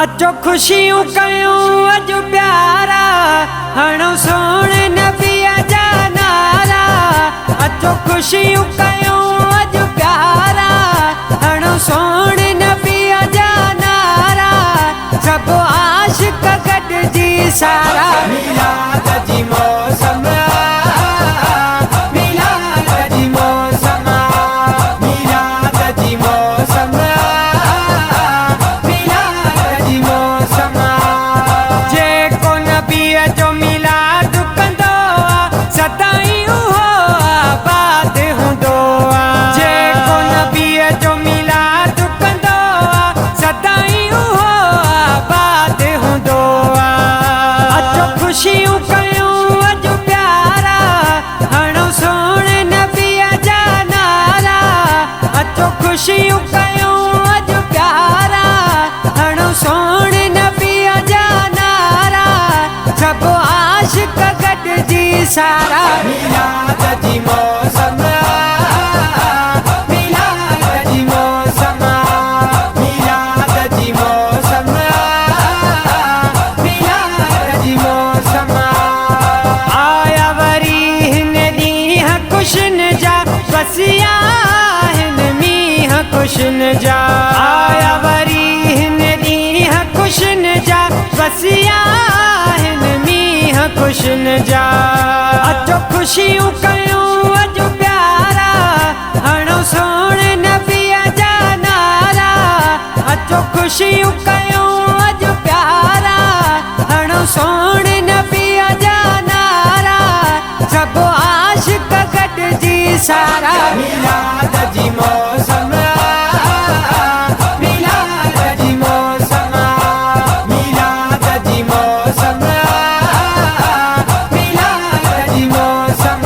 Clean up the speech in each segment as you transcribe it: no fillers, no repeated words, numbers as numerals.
अचो खुशियों कयूं अज प्यारा हणो सोने नबिया जा नारा। अचो खुशियों कयूं अज प्यारा हणो सोने नबिया जा नारा। सब आशिक गॾिजी सारा मिलाद जी मौसम मिलाद जी मौसम मिलाद जी मौसम मिलाद जी मौसम। जेको नबीअ जो मिलाद कंदो सदाईं उहो आबाद हूंदो। जेको नबीअ जो मिलाद कंदो सदाईं उहो आबाद हूंदो। अचो खुशियूं कयूं अज प्यारा हणो सोने नबीअ जा नारा। अचो खुशियूं कयूं अज प्यारा हणो सोने नबीअ जा नारा। सब आशिक गॾिजी सारा मिलाद जी मौसम मिलाद जी मौसम मिलाद जी मौसम मिलाद जी मौसम। आया वरी हिन ॾींहं खुशन जा बसिया हिन मींहं खुशन जा। आया वरी हिन ॾींहं खुशन जा बसिया हिन मींहं खुशन जा। अचो खुशियूं कयूं अज प्यारा हणो सोने नबीअ जा नारा। अचो खुशियूं कयूं अज प्यारा हणो सोने नबीअ जा नारा। सब आशिक गॾिजी सारा मिलाद जी मौसम मिलाद जी मौसम मिलाद जी मौसम मिलाद जी मौसम।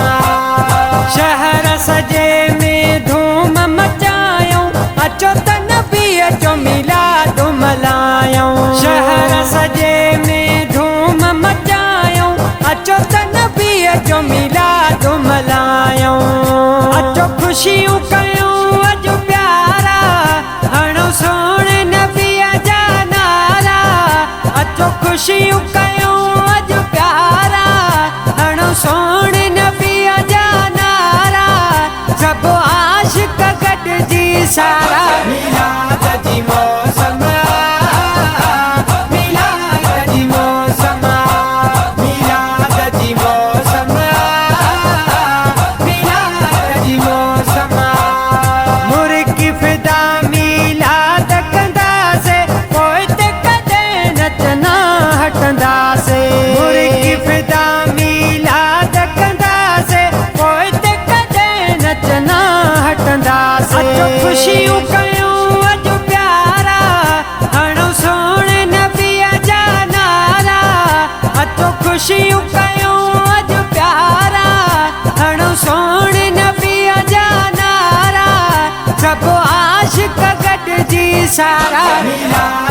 शहर सजे में धूम मचायूं अचो त नबीअ जो मिलाद मल्हायूं। शहर सजे में धूम मचायूं अचो त नबीअ जो मिलाद मल्हायूं। अचो खुशियूं कयूं अज प्यारा हणो सोने नबीअ जा नारा। अचो खुशियूं कयूं अज प्यारा हणो सोने नबीअ जा नारा। सब आशिक गॾिजी सारा मिलाद जी मौसम मिलाद जी मौसम मिलाद जी मौसम मिलाद जी मौसम। मुर्गी फिदा मिलाद कंदासे पोइ ते कॾहिं नचना हटंदासे। मुर्गी फिदा मिलाद कंदासे पोइ ते कॾहिं नचना हटंदासे। अचो खुशियूं कयूं अज प्यारा हणो सोने नबीअ जा नारा। अचो खुशियूं कयूं अज प्यारा हणो सोने नबीअ जा नारा। सब आशिक गॾिजी सारा मिलाद